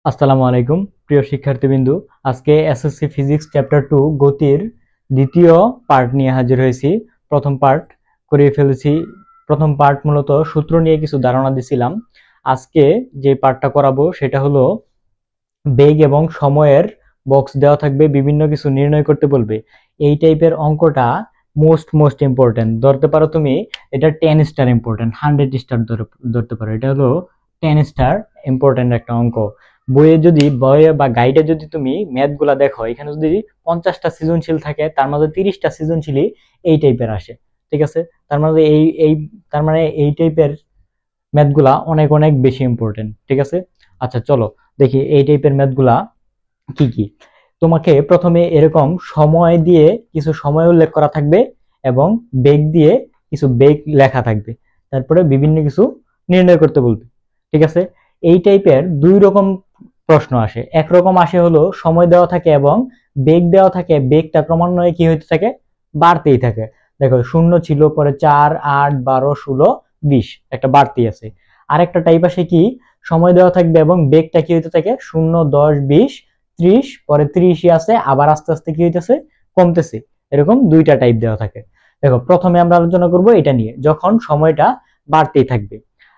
আসসালামু আলাইকুম প্রিয় শিক্ষার্থীবৃন্দু। আজকে এসএসসি ফিজিক্স চ্যাপ্টার 2 গতির দ্বিতীয় পার্ট নিয়ে হাজির হয়েছি। প্রথম পার্ট করে ফেলেছি। প্রথম পার্ট মূলত সূত্র নিয়ে কিছু ধারণা দিছিলাম। আজকে যে পার্টটা করাবো সেটা হলো বেগ এবং সময়ের বক্স দেওয়া থাকবে, বিভিন্ন কিছু নির্ণয় করতে বলবে। এই টাইপের অঙ্কটা মোস্ট ইম্পর্টেন্ট ধরতে পারো তুমি। এটা 10 স্টার ইম্পর্টেন্ট, 100 স্টার ধরতে পারো। এটা হলো 10 স্টার ইম্পর্টেন্ট একটা অঙ্ক। বইয়ে বা গাইডে যদি তুমি ম্যাথ গুলা দেখো, এখানে যদি 50টা সৃজনশীল থাকে তার মধ্যে 30টা সৃজনশীলই এই টাইপের আসে। ঠিক আছে, তার মধ্যে তার মানে এই টাইপের ম্যাথ গুলা অনেক অনেক বেশি ইম্পর্টেন্ট। ঠিক আছে, আচ্ছা চলো দেখি এই টাইপের ম্যাথ গুলা কি কি। তোমাকে প্রথমে এরকম সময় দিয়ে কিছু সময় উল্লেখ করা থাকবে এবং বেগ দিয়ে কিছু বেগ লেখা থাকবে, তারপরে বিভিন্ন কিছু নির্ণয় করতে বলবে। ঠিক আছে, এই টাইপের দুই রকম প্রশ্ন আসে। একরকম আসে হলো সময় দেওয়া থাকে এবং বেগ দেওয়া থাকে, বেগটা ক্রমান্বয়ে কি হইতে থাকে, বাড়তেই থাকে। দেখো 0 ছিল, পরে 4, 8, 12, 16, 20 একটা বাড়তি আছে। আরেকটা টাইপ আসে কি, সময় দেওয়া থাকবে এবং বেগটা কি হইতে থাকে 0, 10, 20, 30, পরে 30ই আছে, আবার আস্তে আস্তে কি হইতেছে, কমতেছে। এরকম দুইটা টাইপ দেওয়া থাকে। দেখো প্রথমে আমরা আলোচনা করব এটা নিয়ে, যখন সময়টা বাড়তেই থাকবে।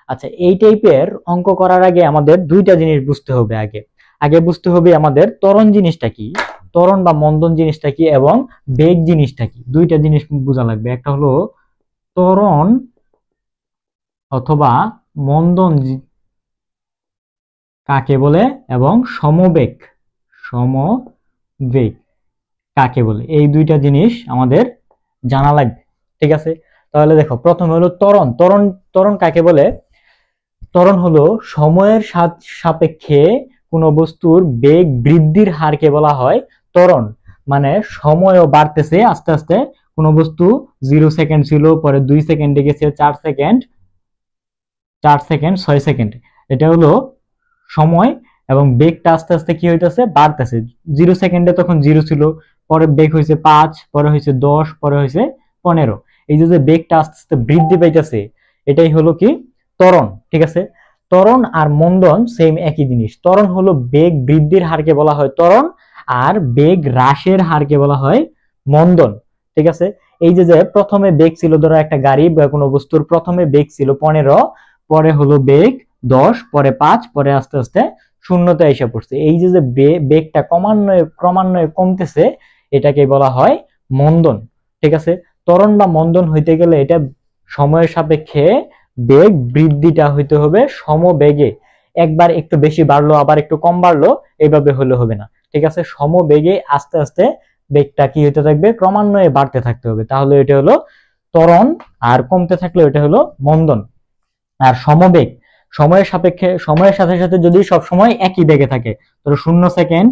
আচ্ছা, এই টাইপের অঙ্ক করার আগে আমাদের দুইটা জিনিস বুঝতে হবে। আগে আগে বুঝতে হবে আমাদের ত্বরণ জিনিসটা কি, ত্বরণ বা মন্দন জিনিসটা কি, এবং বেগ জিনিসটা কি। দুইটা জিনিস বোঝা লাগবে। একটা হলো ত্বরণ অথবা মন্দন কাকে বলে এবং সমবেগ সমবেগ কাকে বলে, এই দুইটা জিনিস আমাদের জানা লাগবে। ঠিক আছে, তাহলে দেখো প্রথমে হলো ত্বরণ। ত্বরণ কাকে বলে? ত্বরণ হলো সময়ের সাপেক্ষে কোনো বস্তুর বেগ বৃদ্ধির হারকে বলা হয় ত্বরণ। মানে সময়ও বাড়তেছে আস্তে আস্তে, কোনো বস্তু 0 সেকেন্ড ছিল, পরে 2 সেকেন্ডে গেছে, 4 সেকেন্ড, 6 সেকেন্ড। এটা হলো সময়, এবং বেগটা আস্তে আস্তে কি হইতেছে, বাড়তেছে। 0 সেকেন্ডে তখন 0 ছিল, পরে বেগ হয়েছে 5, পরে হয়েছে 10, পরে হয়েছে 15। এই যে বেগটা আস্তে আস্তে বৃদ্ধি পাইতেছে, এটাই হলো কি ত্বরণ। ঠিক আছে, ত্বরণ আর মন্দন সেম একই জিনিস। ত্বরণ হলো বেগ বৃদ্ধির হারকে বলা হয় ত্বরণ, আর বেগ হ্রাসের হারকে বলা হয় মন্দন। ঠিক আছে, এই যে প্রথমে বেগ ছিল, ধরো একটা গাড়ি বা কোনো বস্তুর প্রথমে বেগ ছিল 15, পরে হলো বেগ 10, পরে 5, পরে আস্তে আস্তে শূন্যতে এসে পড়ছে। এই যে বেগটা ক্রমান্বয়ে কমতেছে, এটাকে বলা হয় মন্দন। ঠিক আছে, ত্বরণ বা মন্দন হইতে গেলে এটা সময়ের সাপেক্ষে বেগ বৃদ্ধিটা হইতে হবে সমবেগে। একবার একটু বেশি বাড়লো আবার একটু কম বাড়লো, এইভাবে হলে হবে না। ঠিক আছে, সমবেগে আস্তে আস্তে বেগটা কি হইতে থাকবে, ক্রমান্বয়ে বাড়তে থাকতে হবে, তাহলে এটা হলো ত্বরণ। আর কমতে থাকলে এটা হলো মন্দন। আর সমবেগ সময়ের সাথে সাথে যদি সব সময় একই বেগে থাকে, ধরো 0 সেকেন্ড,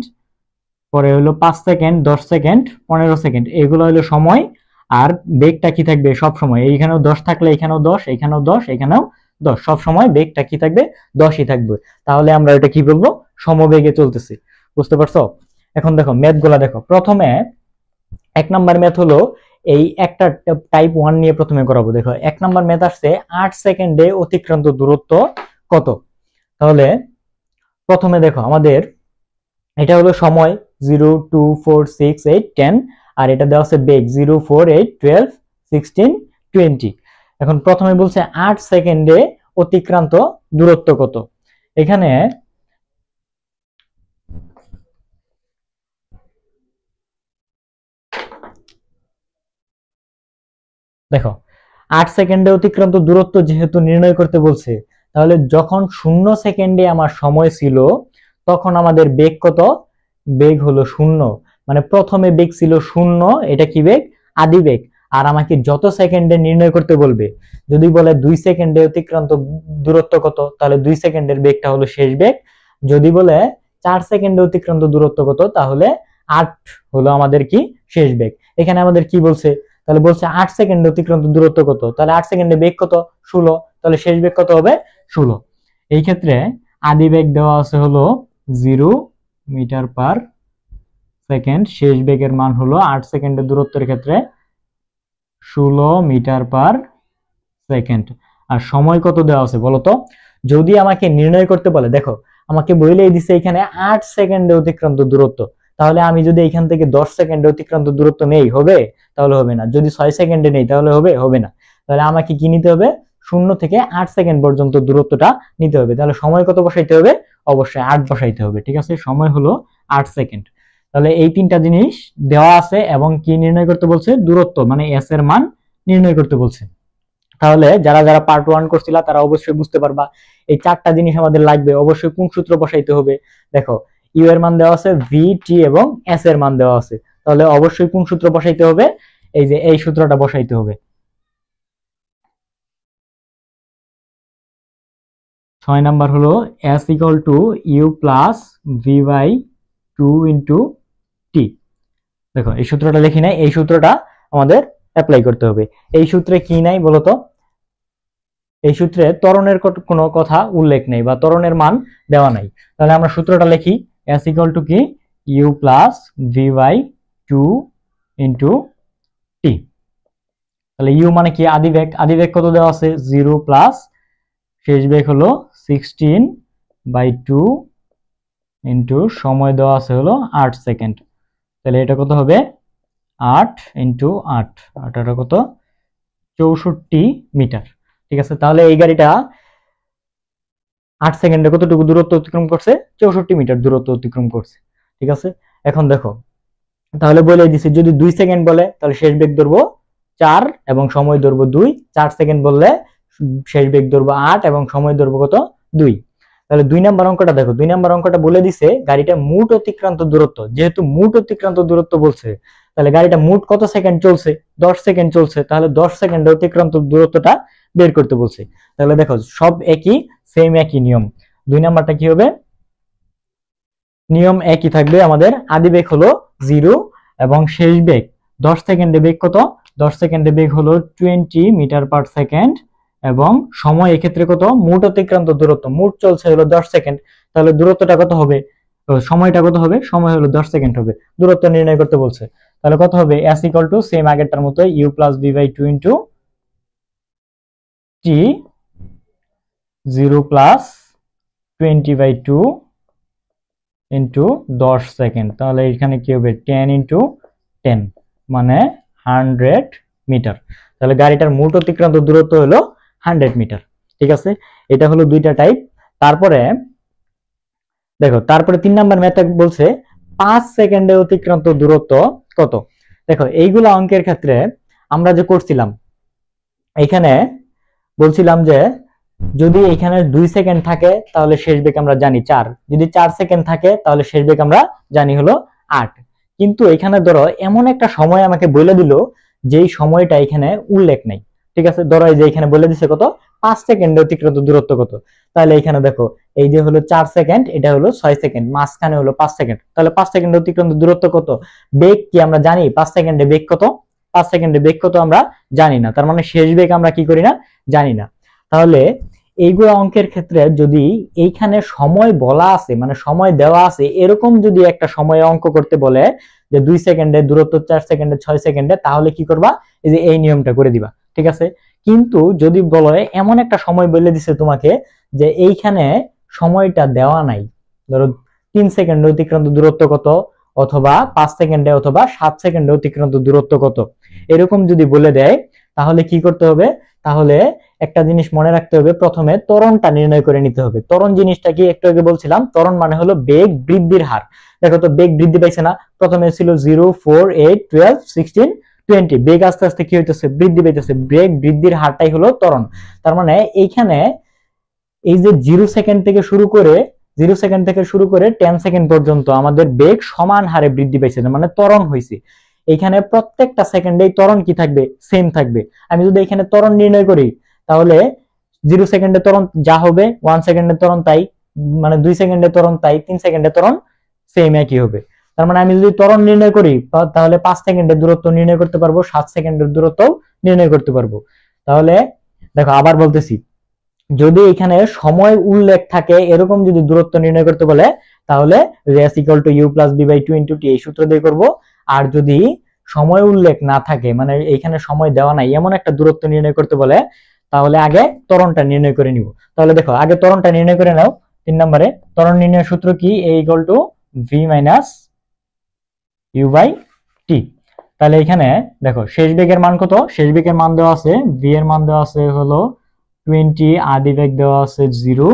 পরে হলো 5 সেকেন্ড, 10 সেকেন্ড, 15 সেকেন্ড, এগুলো হলো সময়। আর বেগটা কি থাকবে সব সময়, এইখানেও 10 থাকলে এখানেও 10, এখানেও 10, এখানেও 10, সব সময় বেগটা কি থাকবে, 10ই থাকবে। তাহলে আমরা এটা কি বলবো, সমবেগে চলতেছি। বুঝতে পারছো? এখন দেখো ম্যাথ গুলা দেখো। প্রথমে 1 নাম্বার ম্যাথ হলো এই একটা টাইপ 1 নিয়ে প্রথমে করাবো। দেখো 1 নাম্বার ম্যাথ আসছে 8 সেকেন্ডে অতিক্রান্ত দূরত্ব কত। তাহলে প্রথমে দেখো আমাদের এটা হলো সময় 0, 2, 4, 6, 8, 10, আর এটা দেওয়া আছে বেগ 0, 4, 8, 12, 16, 20। এখন প্রথমে বলছে 8 সেকেন্ডে অতিক্রান্ত দূরত্ব কত। এখানে দেখো 8 সেকেন্ডে অতিক্রান্ত দূরত্ব যেহেতু নির্ণয় করতে বলছে, তাহলে যখন 0 সেকেন্ডে আমার সময় ছিল তখন আমাদের বেগ কত, বেগ হলো 0। মানে প্রথমে বেগ ছিল 0, এটা কি বেগ, আদি বেগ। আর আমাকে যত সেকেন্ডে নির্ণয় করতে বলবে, যদি বলে 2 সেকেন্ডে অতিক্রান্ত দূরত্ব কত, তাহলে 2 সেকেন্ডের বেগটা হলো শেষ বেগ। যদি বলে 4 সেকেন্ডে অতিক্রান্ত দূরত্ব কত, তাহলে 8 হলো আমাদের কি শেষ বেগ। এখানে আমাদের কি বলছে, তাহলে বলছে 8 সেকেন্ডে অতিক্রান্ত দূরত্ব কত, তাহলে 8 সেকেন্ডে বেগ কত, 16, তাহলে শেষ বেগ কত হবে, 16। এই ক্ষেত্রে আদি বেগ দেওয়া আছে হলো 0 মিটার পার সেকেন্ড, শেষ বেগের মান হলো 8 সেকেন্ডের দূরত্বের ক্ষেত্রে 16 মিটার পার সেকেন্ড। আর সময় কত দেওয়া আছে বলতো, যদি আমাকে নির্ণয় করতে বলে, দেখো আমাকে বলেই দিছে এখানে 8 সেকেন্ডে অতিক্রান্ত দূরত্ব। তাহলে আমি যদি এখান থেকে 10 সেকেন্ডে অতিক্রান্ত দূরত্ব নেই, হবে? তাহলে হবে না। যদি 6 সেকেন্ডে নেই তাহলে হবে? হবে না। তাহলে আমাকে কি নিতে হবে? 0 থেকে 8 সেকেন্ড পর্যন্ত দূরত্বটা নিতে হবে। তাহলে সময় কত বসাইতে হবে? অবশ্যই 8 বসাইতে হবে। ঠিক আছে, সময় হলো 8 সেকেন্ড। তাহলে এই তিনটা জিনিস দেওয়া আছে এবং কি নির্ণয় করতে বলছে? দূরত্ব মানে এস এর মান নির্ণয় করতে বলছে। তাহলে যারা যারা পার্ট 1 করছিলা তারা অবশ্যই বুঝতে পারবা এই চারটা জিনিস আমাদের লাগবে। অবশ্যই কোন সূত্র বসাইতে হবে? দেখো, ইউ এর মান দেওয়া আছে, ভি, টি এবং এস এর মান দেওয়া আছে। তাহলে অবশ্যই কোন সূত্র বসাইতে হবে? এই যে এই সূত্রটা বসাইতে হবে। 6 নাম্বার হলো S equal to U plus V by 2 into T. দেখো, এই সূত্রটা লিখি নাই, এই সূত্রটা আমাদের অ্যাপ্লাই করতে হবে। এই সূত্রে কি নাই বলতো? এই সূত্রে ত্বরণের কোনো কথা উল্লেখ নেই বা ত্বরণের মান দেওয়া নাই। তাহলে আমরা সূত্রটা লিখি, এস ইকুয়াল টু কি? U plus V by 2 into T. তাহলে ইউ মানে কি? আদিবেগ। আদিবেগ কত দেওয়া আছে? 0 প্লাস শেষ বেগ হলো 16 বাই 2 ইন্টু সময় দেওয়া আছে হলো 8 সেকেন্ড। তাহলে এটা কত হবে? 8 ইন্টু 8, 8 কত? 64 মিটার। ঠিক আছে, তাহলে এই গাড়িটা 8 সেকেন্ডে কতটুকু দূরত্ব অতিক্রম করছে? 64 মিটার দূরত্ব অতিক্রম করছে। ঠিক আছে, এখন দেখো, তাহলে বলে দিছি যদি 2 সেকেন্ড বলে তাহলে শেষ বেগ ধরবো 4 এবং সময় ধরবো 2। 4 সেকেন্ড বললে শেষ বেগ ধরবো 8 এবং সময় ধরবো কত? 2। তাহলে 2 নাম্বার অঙ্কটা দেখো, 2 নাম্বার অঙ্কটা বলে দিছে গাড়িটা মোট অতিক্রান্ত দূরত্ব। যেহেতু মোট অতিক্রান্ত দূরত্ব বলছে, তাহলে গাড়িটা মোট কত সেকেন্ড চলছে? 10 সেকেন্ড চলছে। তাহলে 10 সেকেন্ডে অতিক্রান্ত দূরত্বটা বের করতে বলছে। তাহলে দেখো, সব একই, সেম একই নিয়ম। 2 নাম্বারটা কি হবে? নিয়ম একই থাকবে আমাদের। আদি বেগ হলো 0 এবং শেষ বেগ 10 সেকেন্ডে বেগ কত? 10 সেকেন্ডে বেগ হলো 20 মিটার পার সেকেন্ড এবং সময় এক্ষেত্রে কত? মোট অতিক্রান্ত দূরত্ব, মোট চলছে হলো 10 সেকেন্ড। তাহলে দূরত্বটা কত হবে? সময়টা কত হবে? সময় হলো 10 সেকেন্ড হবে। দূরত্ব নির্ণয় করতে বলছে। তাহলে কত হবে? এস ইকুয়াল টু সেম আগেরটার মতো u plus b by 2 into t, 0 plus 20 by 2 into 10 second. তাহলে এখানে কি হবে? 10 ইন্টু 10 মানে 100 মিটার। তাহলে গাড়িটার মোট অতিক্রান্ত দূরত্ব হলো 100 মিটার। ঠিক আছে, এটা হলো দুইটা টাইপ। তারপরে দেখো, তারপরে 3 নাম্বার মেথড বলছে 5 সেকেন্ডে অতিক্রান্ত দূরত্ব কত? দেখো, এইগুলা অঙ্কের ক্ষেত্রে আমরা যে করছিলাম, এখানে বলছিলাম যে যদি এখানে 2 সেকেন্ড থাকে তাহলে শেষ বেগ আমরা জানি 4, যদি 4 সেকেন্ড থাকে তাহলে শেষ বেগ আমরা জানি হলো 8। কিন্তু এখানে ধরো এমন একটা সময় আমাকে বলে দিল যেই সময়টা এখানে উল্লেখ নাই। ঠিক আছে, ধরো এই যে এখানে বলে দিছে কত? 5 সেকেন্ডে অতিক্রান্ত দূরত্ব কত? তাহলে এখানে দেখো, এই যে হলো 4 সেকেন্ড, এটা হলো 6 সেকেন্ড, মাঝখানে হলো 5 সেকেন্ড। তাহলে 5 সেকেন্ডে অতিক্রান্ত দূরত্ব কত? বেগ কি আমরা জানি? 5 সেকেন্ডে বেগ কত? 5 সেকেন্ডে বেগ কত আমরা জানি না। তার মানে শেষ বেগ আমরা কি করি না? জানি না। তাহলে এইগুলো অঙ্কের ক্ষেত্রে যদি এইখানে সময় বলা আছে, মানে সময় দেওয়া আছে, এরকম যদি একটা সময় অঙ্ক করতে বলে যে 2 সেকেন্ডে দূরত্ব, 4 সেকেন্ডে, 6 সেকেন্ডে, তাহলে কি করবা? এই যে এই নিয়মটা করে দিবা। ঠিক আছে, কিন্তু যদি বলে এমন একটা সময় বলে দিছে তোমাকে যে এইখানে সময়টা দেওয়া নাই, ধরো 3 সেকেন্ডে অতিক্রান্ত দূরত্ব কত, অথবা 5 সেকেন্ডে অথবা 7 সেকেন্ডে অতিক্রান্ত দূরত্ব কত, এরকম যদি বলে দেয় তাহলে কি করতে হবে? তাহলে একটা জিনিস মনে রাখতে হবে, প্রথমে ত্বরণটা নির্ণয় করে নিতে হবে। ত্বরণ জিনিসটা কি একটু আগে বলছিলাম, ত্বরণ মানে হলো বেগ বৃদ্ধির হার। দেখো তো, বেগ বৃদ্ধি পাইছে না? প্রথমে ছিল 0, 4, 8, 12, 16, 20, বেগ আস্তে আস্তে কি হইতেছে? বৃদ্ধি পাইতেছে। বেগ বৃদ্ধির হারটাই হলো ত্বরণ। তার মানে এইখানে এই যে 0 সেকেন্ড থেকে শুরু করে 10 সেকেন্ড পর্যন্ত আমাদের বেগ সমান হারে বৃদ্ধি পাইছে, মানে ত্বরণ হয়েছে। এখানে প্রত্যেকটা সেকেন্ডেই ত্বরণ কি থাকবে? সেম থাকবে। আমি যদি এখানে ত্বরণ নির্ণয় করি তাহলে 0 সেকেন্ডে ত্বরণ যা হবে 1 সেকেন্ডে ত্বরণ তাই, মানে 2 সেকেন্ডে ত্বরণ তাই, 3 সেকেন্ডে ত্বরণ সেম একই হবে। তার মানে আমি যদি ত্বরণ নির্ণয় করি তাহলে 5 সেকেন্ডের দূরত্ব নির্ণয় করতে পারবো, 7 সেকেন্ডের দূরত্ব নির্ণয় করতে পারবো। তাহলে দেখো, আবার বলতেছি, যদি এখানে সময় উল্লেখ থাকে এরকম যদি দূরত্ব নির্ণয় করতে বলে তাহলে s equal to u plus b by 2 into t এই সূত্র দিয়ে করব। আর যদি সময় উল্লেখ না থাকে, মানে এইখানে সময় দেওয়া নাই, এমন একটা দূরত্ব নির্ণয় করতে বলে, তাহলে আগে ত্বরণটা নির্ণয় করে নিব। তাহলে দেখো, আগে ত্বরণটা নির্ণয় করে নাও। 3 নম্বরে ত্বরণ নির্ণয়ের সূত্র কি? a = v - u / t। তাহলে এখানে দেখো শেষ বেগের মান কত? শেষ বেগের মান দেওয়া আছে v এর মান দেওয়া আছে হলো 20, আদি বেগ দেওয়া আছে 0,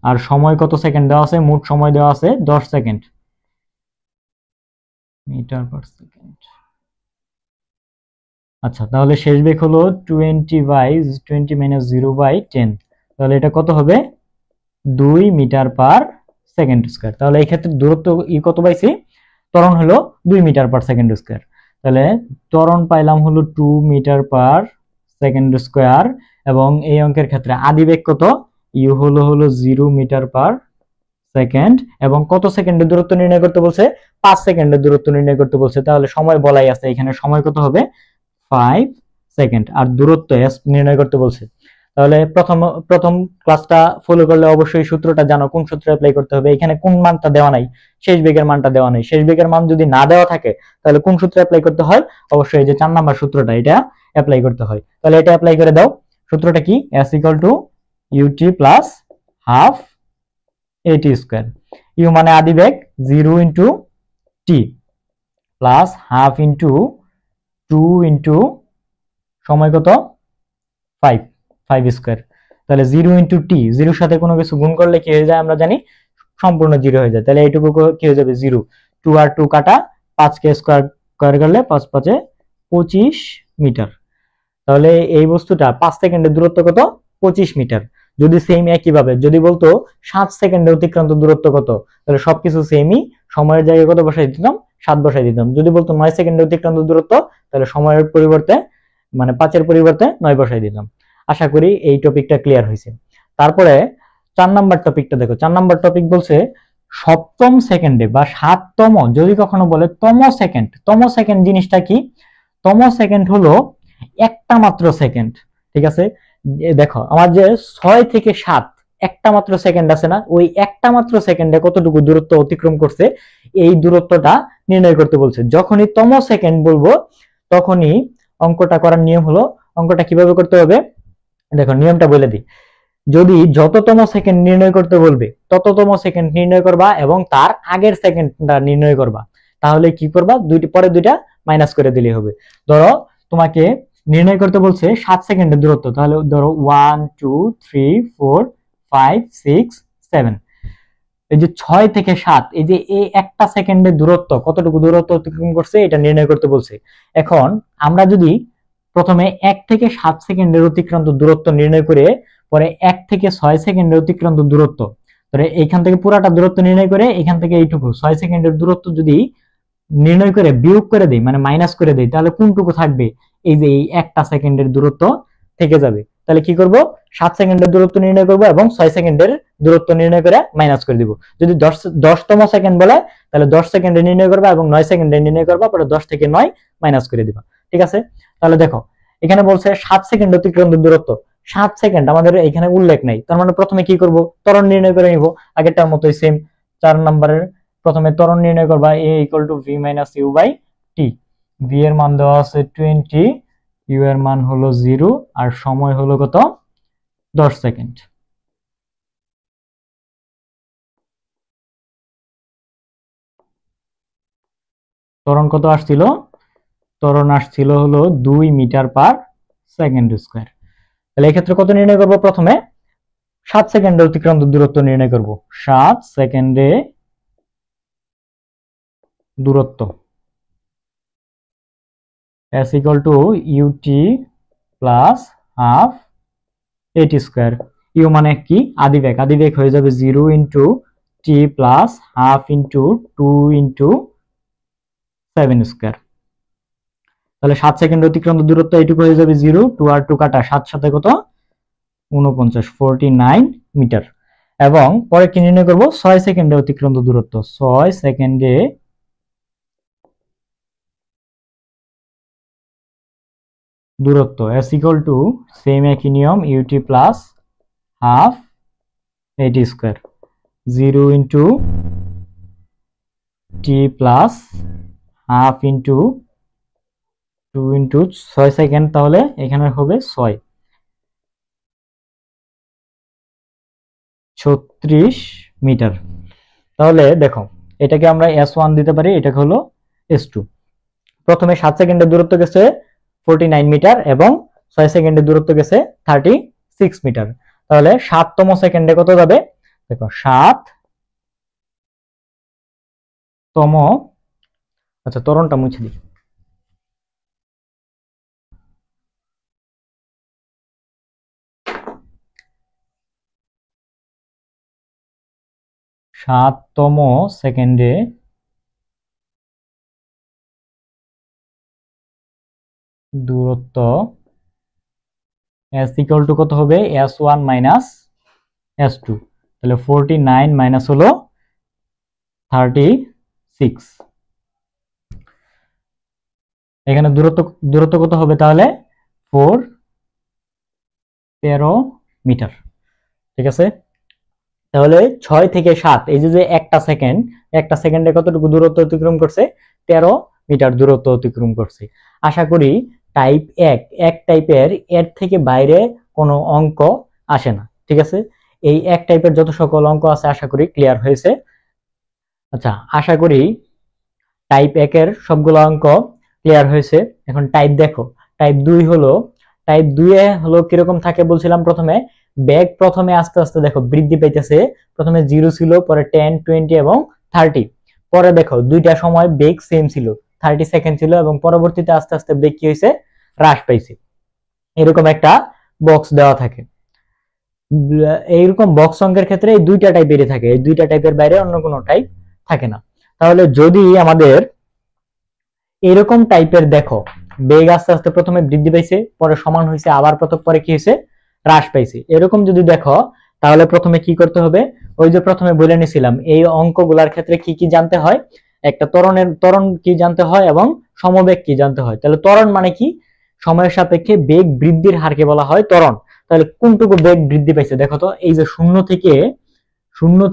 আর সময় কত সেকেন্ড দেওয়া আছে? মোট সময় দেওয়া আছে 10 সেকেন্ড, মিটার পার সেকেন্ড। আচ্ছা, তাহলে শেষ বেগ হলো 20 - 0/10। তাহলে এটা কত হবে? 2 মিটার পার সেকেন্ড স্কয়ার। তাহলে এই ক্ষেত্রে দূরত্ব কত পাইছি? ত্বরণ হলো 2 মিটার পার সেকেন্ড স্কয়ার। তাহলে ত্বরণ পাইলাম হলো 2 মিটার পার সেকেন্ড স্কয়ার, এবং এই অঙ্কের ক্ষেত্রে আদি বেগ কত? ইউ হলো 0 মিটার পার সেকেন্ড, এবং কত সেকেন্ডের দূরত্ব নির্ণয় করতে বলছে? 5 সেকেন্ডের দূরত্ব নির্ণয় করতে বলছে। তাহলে সময় বলাই আছে, এখানে সময় কত হবে? 5 সেকেন্ড, আর দূরত্ব s নির্ণয় করতে বলছে। তাহলে প্রথম ক্লাসটা ফলো করলে অবশ্যই সূত্রটা জানো, কোন সূত্র অ্যাপ্লাই করতে হবে। এখানে কোন মানটা দেওয়া নাই? শেষ বেগের মানটা দেওয়া নাই। শেষ বেগের মান যদি না দেওয়া থাকে তাহলে কোন সূত্র অ্যাপ্লাই করতে হয়? অবশ্যই এই যে 4 নাম্বার সূত্রটা, এটা অ্যাপ্লাই করতে হয়। তাহলে এটা অ্যাপ্লাই করে দাও। সূত্রটা কি? s = ut + half at square. u মানে আদি বেগ 0 * t প্লাস হাফ * 2 সময় কত? 5 স্কয়ার। তাহলে 0 * t, 0 সাথে কোনো কিছু গুণ করলে কি হয়ে যায় আমরা জানি? সম্পূর্ণ 0 হয়ে যায়। তাহলে এইটুকু কি হয়ে যাবে? 0। 2 আর 2 কাটা, 5 কে স্কয়ার করলে 5 × 5 = 25 মিটার। তাহলে এই বস্তুটা 5 সেকেন্ডের দূরত্ব কত? 25 মিটার। যদি সেম একই ভাবে যদি বলতো 7 সেকেন্ডে অতিক্রান্ত দূরত্ব কত, তাহলে সবকিছু সেমই, সময়ের জায়গায় কত বসাই দিতাম? 7 বসাই দিতাম। যদি বলতো 9 সেকেন্ডে অতিক্রান্ত দূরত্ব, তাহলে সময়ের পরিবর্তে মানে 5 এর পরিবর্তে 9 বসাই দিতাম। আশা করি এই টপিকটা ক্লিয়ার হয়েছে। তারপরে 4 নাম্বার টপিকটা দেখো। 4 নাম্বার টপিক বলছে সপ্তম সেকেন্ডে বা 7তম, যদি কখনো বলে তম সেকেন্ড জিনিসটা কি? তম সেকেন্ড হলো একটা মাত্র সেকেন্ড। ঠিক আছে, দেখো আমার যে 6 থেকে 7 একটা মাত্র সেকেন্ড আছে না, ওই একটা মাত্র সেকেন্ডে কতটুকু দূরত্ব অতিক্রম করছে এই দূরত্বটা নির্ণয় করতে বলছে। যখনই তম সেকেন্ড বলবো তখনই অঙ্কটা করার নিয়ম হলো, অঙ্কটা কিভাবে করতে হবে দেখো, নিয়মটা বলে দিই। যদি যততম সেকেন্ড নির্ণয় করতে বলবে তততম সেকেন্ড নির্ণয় করবা এবং তার আগের সেকেন্ডটা নির্ণয় করবা। তাহলে কি করবা? পরে দুইটা মাইনাস করে দিলে হবে। ধরো তোমাকে নির্ণয় করতে বলছে 7 সেকেন্ডের দূরত্ব, তাহলে ধরো 1 2 3 4 5 6 7, এই যে 6 থেকে 7, এই যে এই একটা সেকেন্ডের দূরত্ব কতটুকু দূরত্ব অতিক্রম করছে এটা নির্ণয় করতে বলছে। এখন আমরা যদি প্রথমে 1 থেকে 7 সেকেন্ডের অতিক্রান্ত দূরত্ব নির্ণয় করে পরে 1 থেকে 6 সেকেন্ডের অতিক্রান্ত দূরত্ব, তাহলে এইখান থেকে পুরাটা দূরত্ব নির্ণয় করে এখান থেকে এইটুকু 6 সেকেন্ডের দূরত্ব যদি নির্ণয় করে বিয়োগ করে দেই, মানে মাইনাস করে দেই, তাহলে কোনটুকু থাকবে? এই যে এই একটা সেকেন্ডের দূরত্ব থেকে যাবে। তাহলে কি করব? 7 সেকেন্ডের দূরত্ব নির্ণয় করব এবং 6 সেকেন্ডের দূরত্ব নির্ণয় করে মাইনাস করে দিব। যদি 10তম সেকেন্ড বলে তাহলে 10 সেকেন্ডে নির্ণয় করবা এবং 9 সেকেন্ডে নির্ণয় করবা, পরে 10 থেকে 9 মাইনাস করে দিবা। ঠিক আছে, তাহলে দেখো এখানে বলছে 7 সেকেন্ড অতিক্রান্ত দূরত্ব। 7 সেকেন্ড আমাদের এখানে উল্লেখ নাই, তার মানে প্রথমে কি করব? ত্বরণ নির্ণয় করে নিব, আগেরটার মতোই সেম। 4 নম্বরের প্রথমে ত্বরণ নির্ণয় করবা a = v - u/t। v এর মান দেওয়া আছে 20, u এর মান হলো 0, আর সময় হলো কত? 10 সেকেন্ড। ত্বরণ কত আসছিল? ত্বরণ আসছিল হলো 2 মিটার পার সেকেন্ড স্কয়ার। তাহলে এই ক্ষেত্রে কত নির্ণয় করব? প্রথমে 7 সেকেন্ডে অতিক্রান্ত দূরত্ব নির্ণয় করব। 7 সেকেন্ডে দূরত্ব s = ut + half at square. u মানে কি? আদি বেগ। আদি বেগ হয়ে যাবে 0 * t + হাফ * 2 * 7 স্কয়ার। তাহলে 7 সেকেন্ড অতিক্রান্ত দূরত্ব এইটুকু হয়ে যাবে 0, 2 আর 2 কাটা, 7 সাথে কত? 49, 49 মিটার। এবং পরে কি নির্ণয় করব? 6 সেকেন্ডে অতিক্রান্ত দূরত্ব। 6 সেকেন্ডে দূরত্ব s = সেম একই নিয়ম, ut + half at square. 0 * t + half * 2 * 6 second, তাহলে এখানে হবে 6। 36 মিটার। তাহলে দেখো এটাকে আমরা S1 দিতে পারি, এটাকে হলো S2। প্রথমে 7 সেকেন্ডের দূরত্ব গেছে 49 মিটার এবং 6 সেকেন্ডের দূরত্ব গেছে 36 মিটার। তাহলে 7তম সেকেন্ডে কত যাবে? দেখো 7তম, আচ্ছা ত্বরণটা মুছে দিই। 7তম সেকেন্ডে দূরত্ব S ইকুয়াল টু কত হবে? S1 minus S2। তাহলে 49 মাইনাস হলো 36। এখানে দূরত্ব কত হবে তাহলে? 13 মিটার। ঠিক আছে, তাহলে 6 থেকে 7, এই যে একটা সেকেন্ডে কতটুকু দূরত্ব অতিক্রম করছে? 13 মিটার দূরত্ব অতিক্রম করছে। আশা করি টাইপ 1 টাইপের এর থেকে বাইরে কোনো অঙ্ক আসে না। ঠিক আছে, এই এক টাইপের যত সকল অঙ্ক আছে আশা করি ক্লিয়ার হয়েছে। আচ্ছা, আশা করি টাইপ 1 এর সবগুলো অঙ্ক ক্লিয়ার হয়েছে। এখন টাইপ দেখো, টাইপ 2 হলো, টাইপ 2 এ হলো কিরকম থাকে বলছিলাম, প্রথমে বেগ প্রথমে আস্তে আস্তে দেখো বৃদ্ধি পাইতেছে। প্রথমে 0 ছিল, পরে 10, 20 এবং 30। পরে দেখো দুইটা সময় বেগ সেম ছিল, 30 সেকেন্ড ছিল, এবং পরবর্তীতে আস্তে আস্তে বেগ কি হয়েছে? হ্রাস পাইছে। এরকম একটা বক্স দেওয়া থাকে। এইরকম বক্স অঙ্কের ক্ষেত্রে এই দুইটা টাইপেরই থাকে, এই দুইটা টাইপের বাইরে অন্য কোনো টাইপ থাকে না। তাহলে যদি আমাদের এরকম টাইপের দেখো বেগ আস্তে আস্তে প্রথমে বৃদ্ধি পাইছে, পরে সমান হয়েছে, আবার পরে কি হয়েছে? হ্রাস পাইছে। এরকম যদি দেখো তাহলে প্রথমে কি করতে হবে? ওই যে প্রথমে বলে নিছিলাম এই অঙ্কগুলার ক্ষেত্রে কি কি জানতে হয়? একটা ত্বরণ কি জানতে হয় এবং সমবেগ কি জানতে হয়। তাহলে ত্বরণ মানে কি? সময়ের সাপেক্ষে বেগ বৃদ্ধির হারকে বলা হয় ত্বরণ। তাহলে কোনটুকু বেগ বৃদ্ধি পাইছে দেখো তো, এই যে শূন্য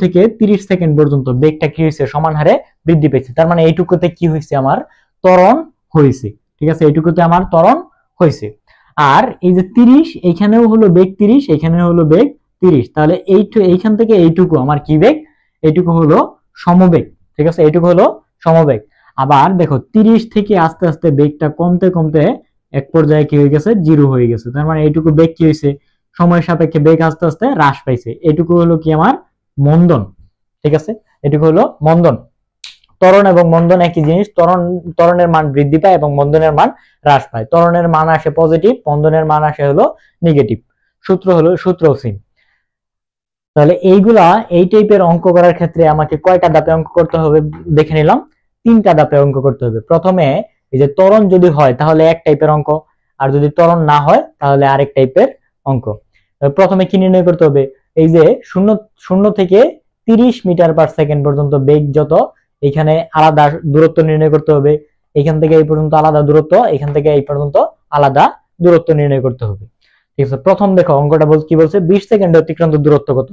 থেকে 30 সেকেন্ড পর্যন্ত বেগটা কি হয়েছে? সমান হারে বৃদ্ধি পেয়েছে। তার মানে এইটুকুতে কি হয়েছে? আমার ত্বরণ হয়েছে। ঠিক আছে, এইটুকুতে আমার ত্বরণ হয়েছে। আর এই যে 30, এখানেও হলো বেগ 30, এখানেও হলো বেগ 30। তাহলে এইখান থেকে এইটুকু আমার কি বেগ? এইটুকু হলো সমবেগ। ঠিক আছে, এইটুকু হলো সমবেগ। আবার দেখো 30 থেকে আস্তে আস্তে বেগটা কমতে কমতে এক পর্যায়ে কি হয়ে গেছে? 0 হয়ে গেছে। তার মানে এইটুকু বেগ কি হয়েছে? সময়ের সাপেক্ষে বেগ আস্তে আস্তে হ্রাস পাইছে। এইটুকু হলো কি? আমার মন্দন। ঠিক আছে, এটুকু হলো মন্দন। ত্বরণ এবং মন্দন একই জিনিস। ত্বরণের মান বৃদ্ধি পায় এবং মন্দনের মান হ্রাস পায়। ত্বরণের মান আসে পজিটিভ, মন্দনের মান আসে হলো নেগেটিভ। সূত্র সেম। তাহলে এইগুলা এই টাইপের অঙ্ক করার ক্ষেত্রে আমাকে কয়টা ধাপে অঙ্ক করতে হবে দেখে নিলাম। 3টা ধাপে অঙ্ক করতে হবে। প্রথমে এই যে ত্বরণ যদি হয় তাহলে এক টাইপের অঙ্ক, আর যদি ত্বরণ না হয় তাহলে আরেক টাইপের অঙ্ক। প্রথমে কি নির্ণয় করতে হবে? এই যে শূন্য থেকে 30 মিটার পার সেকেন্ড পর্যন্ত বেগ যত, এখানে আলাদা দূরত্ব নির্ণয় করতে হবে। এখান থেকে এই পর্যন্ত আলাদা দূরত্ব, এখান থেকে এই পর্যন্ত আলাদা দূরত্ব নির্ণয় করতে হবে। ঠিক আছে, প্রথম দেখো অঙ্কটা কি বলছে? 20 সেকেন্ডে অতিক্রান্ত দূরত্ব কত?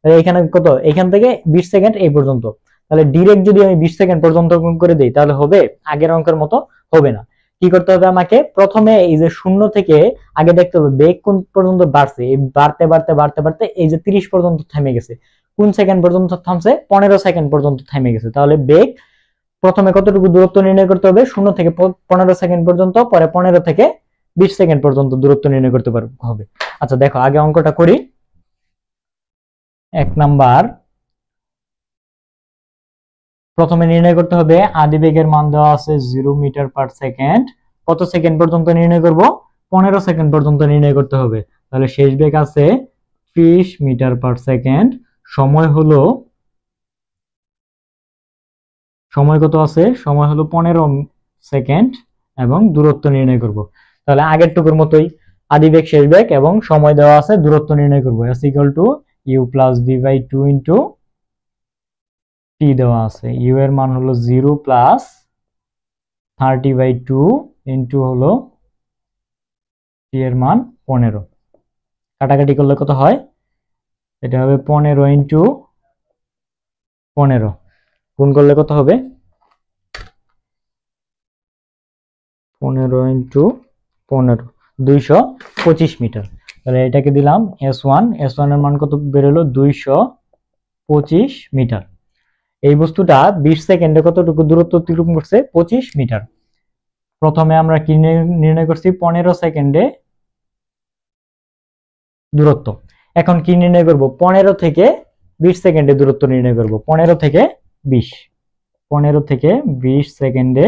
এখানে কত? এখান থেকে 20 সেকেন্ড এই পর্যন্ত। তাহলে ডিরেক্ট যদি আমি 20 সেকেন্ড পর্যন্ত করে দিই তাহলে হবে? আগের অঙ্কের মতো হবে না। কি করতে হবে আমাকে? প্রথমে এই যে শূন্য থেকে আগে দেখতে হবে বেগ কোন পর্যন্ত বাড়ছে। এই বাড়তে বাড়তে বাড়তে বাড়তে এই যে 30 পর্যন্ত থেমে গেছে। কোন সেকেন্ড পর্যন্ত থামছে? 15 সেকেন্ড পর্যন্ত থেমে গেছে। তাহলে বেগ প্রথমে কতটুকু দূরত্ব নির্ণয় করতে হবে? 0 থেকে 15 সেকেন্ড পর্যন্ত, পরে 15 থেকে 20 সেকেন্ড পর্যন্ত দূরত্ব নির্ণয় করতে হবে। আচ্ছা দেখো আগে অঙ্কটা করি। 1 নাম্বার, প্রথমে নির্ণয় করতে হবে আদি বেগের মান দেওয়া আছে 0 মিটার পার সেকেন্ড। কত সেকেন্ড পর্যন্ত নির্ণয় করব? 15 সেকেন্ড পর্যন্ত নির্ণয় করতে হবে। তাহলে শেষ বেগ আছে 30 মিটার পার সেকেন্ড। সময় কত আছে? সময় হলো 15 সেকেন্ড এবং দূরত্ব নির্ণয় করব। তাহলে আগের টুকুর মতোই আদি বেগ শেষ বেগ এবং সময় দেওয়া আছে, দূরত্ব নির্ণয় করব। s = u + v / 2 * t দেওয়া আছে। u এর মান হলো 0 + 30/2 ইনটু হলো t এর মান 15। কাটাকাটি করলে কত হয়? এটা হবে 15 ইনটু 15, গুণ করলে কত হবে? 15 ইনটু 15, 225 মিটার। তাহলে এটাকে দিলাম S1, S1 এর মান কত বেরোলো 225 মিটার। এই বস্তুটা 20 সেকেন্ডে কতটুকু দূরত্ব অতিক্রম করছে 25 মিটার। প্রথমে আমরা কি নির্ণয় করছি 15 সেকেন্ডে দূরত্ব। এখন কি নির্ণয় করব 15 থেকে 20 সেকেন্ডে দূরত্ব নির্ণয় করব। 15 থেকে 20 সেকেন্ডে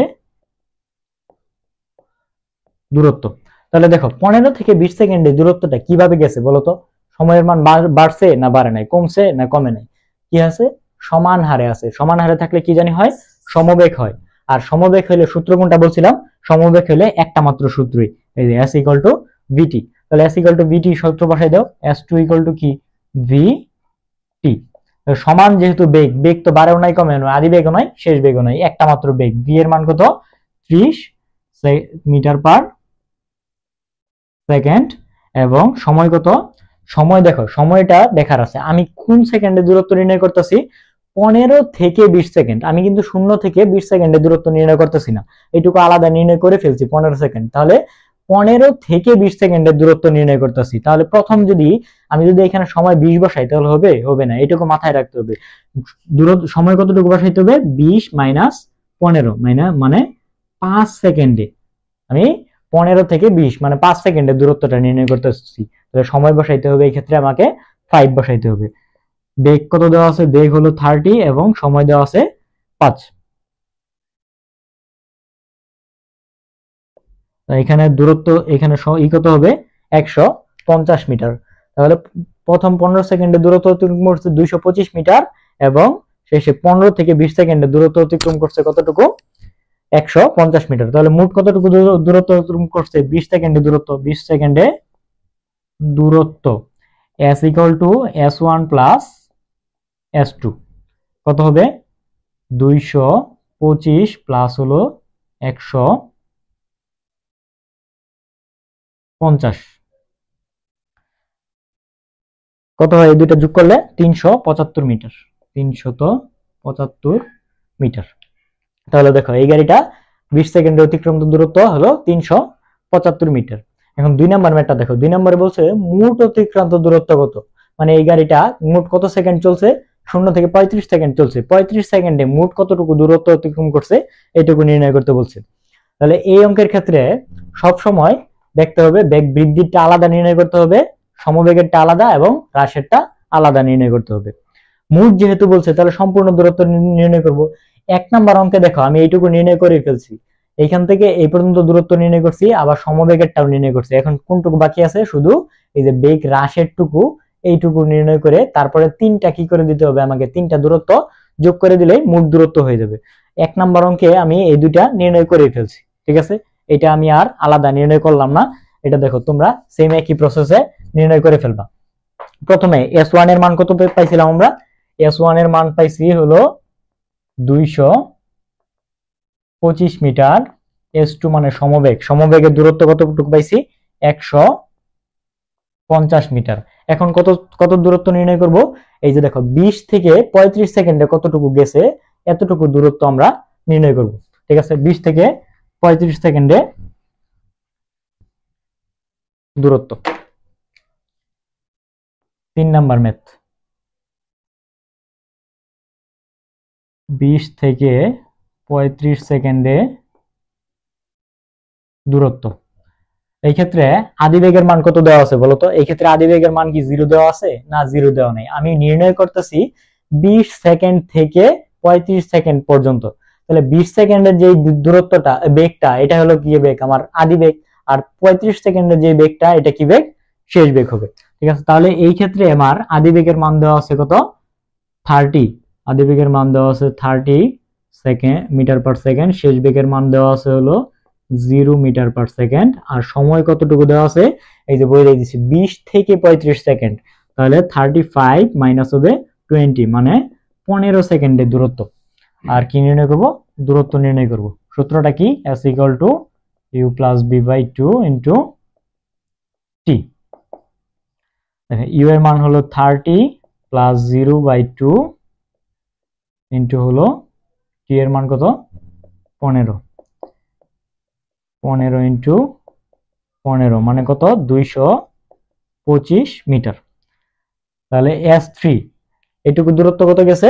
দূরত্ব। তাহলে দেখো 15 থেকে 20 সেকেন্ডে দূরত্বটা কিভাবে গেছে বলতো? সময়ের মান বাড়ছে না বাড়ে নাই, কমছে না কমে নাই, কি আছে সমান হারে আছে। সমান হারে থাকলে কি জানি হয় সমবেগ হয়। আর সমবেগ হলে সূত্র কোনটা বলছিলাম? সমবেগ হলে একটা মাত্র সূত্রই, এই যে s = vt। তাহলে s = vt সূত্র বসাই দাও, s2 = কি vt। সমান যেহেতু বেগ, বেগ তো বাড়েও নাই কমেও নাই, আদি বেগও নাই শেষ বেগও নাই, একটা মাত্র বেগ। v এর মান কত 30 মিটার পার সেকেন্ড। এবং সময় কত? সময় দেখো, সময়টা দেখার আছে, আমি কোন সেকেন্ডে দূরত্ব নির্ণয় করতেছি 15 থেকে 20 সেকেন্ড। আমি কিন্তু 0 থেকে 20 সেকেন্ডে দূরত্ব নির্ণয় করতেছি না, এইটুকু আলাদা নির্ণয় করে ফেলছি 15 সেকেন্ড। তাহলে 15 থেকে 20 সেকেন্ডের দূরত্ব নির্ণয় করতেছি। তাহলে প্রথম আমি যদি এখানে সময় 20 বসাই তাহলে হবে না, এটুকু মাথায় রাখতে হবে। সময় কতটুকু বসাইতে হবে 20 মাইনাস 15 মানে 5 সেকেন্ডে আমি 15 থেকে 20 মানে 5 সেকেন্ডের দূরত্বটা নির্ণয় করতেছি। তাহলে সময় বসাইতে হবে, এই ক্ষেত্রে আমাকে 5 বসাইতে হবে। বেগ কত দেওয়া আছে? বেগ হলো 30 এবং সময় দেওয়া আছে 5। এখানে দূরত্ব, এখানে কত হবে 150 মিটার। তাহলে প্রথম 15 সেকেন্ডে দূরত্ব অতিক্রম করছে 225 মিটার এবং শেষে 15 থেকে 20 সেকেন্ডে দূরত্ব অতিক্রম করছে কতটুকু 150 মিটার। তাহলে মোট কতটুকু দূরত্ব অতিক্রম করছে 20 সেকেন্ডে দূরত্ব, 20 সেকেন্ডে দূরত্ব s = s1 প্লাস s2 কত হবে 225 প্লাস হলো 150 কত হয়? এই দুইটা যোগ করলে 375 মিটার, 375 মিটার। তাহলে দেখো এই গাড়িটা 20 সেকেন্ডে অতিক্রম দূরত্ব হলো 375 মিটার। এখন 2 নম্বর ম্যাটটা দেখো, 2 নম্বরে বলছে মোট অতিক্রান্ত দূরত্ব কত, মানে এই গাড়িটা মোট কত সেকেন্ড চলছে 0 থেকে 35 সেকেন্ড চলছে, 35 সেকেন্ডে মোট কতটুকু দূরত্ব অতিক্রম করছে এইটুকু নির্ণয় করতে বলছে। তাহলে এই অঙ্কের ক্ষেত্রে সব সময় দেখতে হবে বেগ বৃদ্ধিটা আলাদা নির্ণয় করতে হবে, সমবেগেরটা আলাদা এবং হ্রাসেরটা আলাদা নির্ণয় করতে হবে। মোট যেহেতু বলছে তাহলে সম্পূর্ণ দূরত্ব নির্ণয় করব। 1 নাম্বার অঙ্কে দেখো আমি এইটুকু নির্ণয় করে ফেলছি, এইখান থেকে এই পর্যন্ত দূরত্ব নির্ণয় করছি, আবার সমবেগেরটাও নির্ণয় করছি। এখন কোনটুকু বাকি আছে? শুধু এই যে বেগ হ্রাসের টুকু, এইটুকু নির্ণয় করে তারপরে 3টা কি করে দিতে হবে আমাকে, 3টা দূরত্ব যোগ করে দিলেই মোট দূরত্ব হয়ে যাবে। 1 নাম্বার অঙ্কে আমি এই দুইটা নির্ণয় করে ফেলছি, ঠিক আছে? এটা আমি আর আলাদা নির্ণয় করলাম না, এটা দেখো তোমরা সেম একই প্রসেসে নির্ণয় করে ফেলবা। প্রথমে s1 এর মান কত পাইছিলাম আমরা? s1 এর মান পাইছি হলো 225 মিটার। s2 মানে সমবেগ, সমবেগের দূরত্ব কতটুকু পাইছি 150 মিটার। এখন কত দূরত্ব নির্ণয় করব? এই যে দেখো 20 থেকে 35 সেকেন্ডে কতটুকু গেছে এতটুকু দূরত্ব আমরা নির্ণয় করব, ঠিক আছে? 20 থেকে 35 সেকেন্ডে দূরত্ব। 3 নাম্বার ম্যাথ, 20 থেকে 35 সেকেন্ডে দূরত্ব। এই ক্ষেত্রে আদিবেগের মান কত দেওয়া আছে বলতো? এই ক্ষেত্রে আদিবেগের মান কি 0 দেওয়া আছে? না, 0 দেওয়া নেই। আমি নির্ণয় করতেছি 20 সেকেন্ড থেকে 35 সেকেন্ড পর্যন্ত। তাহলে 20 সেকেন্ডের যে দূরত্বটা, বেগটা, এটা হলো কি বেগ? আমার আদিবেগ। আর 35 সেকেন্ডের যে বেগটা, এটা কি বেগ? শেষ বেগ হবে, ঠিক আছে? তাহলে এই ক্ষেত্রে আমার আদিবেগের মান দেওয়া আছে কত 30, আদিবেগের মান দেওয়া আছে 30 মিটার পার সেকেন্ড, শেষ বেগের মান দেওয়া আছে হলো 0 মিটার পার সেকেন্ড। আর সময় কতটুকু দেওয়া আছে? এই যে বলে দিয়েছি 20 থেকে 35 সেকেন্ড। তাহলে 35 মাইনাস হবে 20 মানে 15 সেকেন্ডের দূরত্ব। আর কি নির্ণয় করব? দূরত্ব নির্ণয় করব। সূত্রটা কি? s = u + b/2 * t। দেখেন u এর মান হলো 30 প্লাস 0/2 ইন্টু হলো t এর মান কত 15 ইন্টু 15 মানে কত 225 25 মিটার। তাহলে S3 এটুকু দূরত্ব কত গেছে?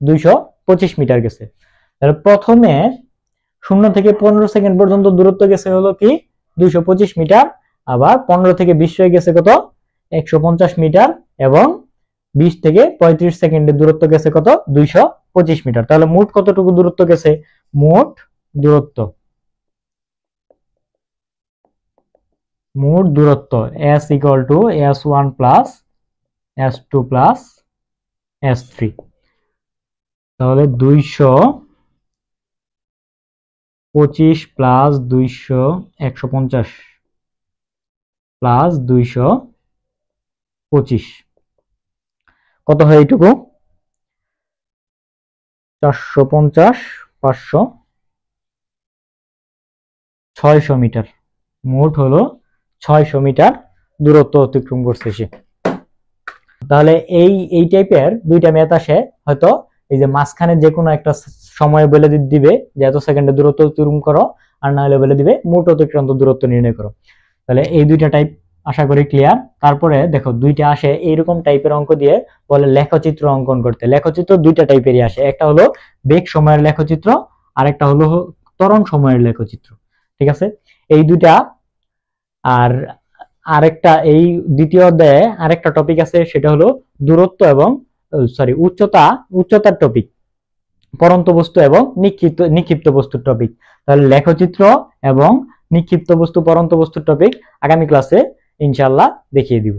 225 মিটার গেছে। তাহলে প্রথমে 0 থেকে 15 সেকেন্ড পর্যন্ত দূরত্ব গেছে হলো কি 225 মিটার, আবার 15 থেকে 20 হয়ে গেছে কত 150 মিটার, এবং 20 থেকে 35 সেকেন্ডের দূরত্ব গেছে কত 225 মিটার। তাহলে মোট কতটুকু দূরত্ব গেছে? মোট দূরত্ব S equal to S1 plus S2 plus S3। তাহলে 225 প্লাস 150 প্লাস 225 কত হয়? এইটুকু 450, 500, 600 মিটার। মোট হলো 600 মিটার দূরত্ব অতিক্রম করছে সে। তাহলে এই টাইপের দুইটা ম্যাথ আসে, হয়তো এই যে মাঝখানে যে কোনো একটা সময় বলে দিবে যে এত সেকেন্ডে দূরত্ব অতিক্রম করো, আর না হলে বলে দিবে মোট অতিক্রান্ত দূরত্ব নির্ণয় করো। তাহলে এই দুইটা টাইপ আশা করি ক্লিয়ার। তারপরে দেখো দুইটা আসে এইরকম টাইপের অঙ্ক দিয়ে, বলে লেখচিত্র অঙ্কন করতে। লেখচিত্র দুইটা টাইপেরই আসে, একটা হলো বেগ সময়ের লেখচিত্র, আর একটা হলো ত্বরণ সময়ের লেখচিত্র। ঠিক আছে, এই দুইটা। আর আরেকটা এই দ্বিতীয় অধ্যায়ে আরেকটা টপিক আছে, সেটা হলো দূরত্ব এবং উচ্চতার টপিক, পরন্ত বস্তু এবং নিক্ষিপ্ত বস্তুর টপিক। তাহলে লেখচিত্র এবং নিক্ষিপ্ত বস্তু, পরন্ত বস্তুর টপিক আগামী ক্লাসে ইনশাআল্লাহ দেখিয়ে দিব।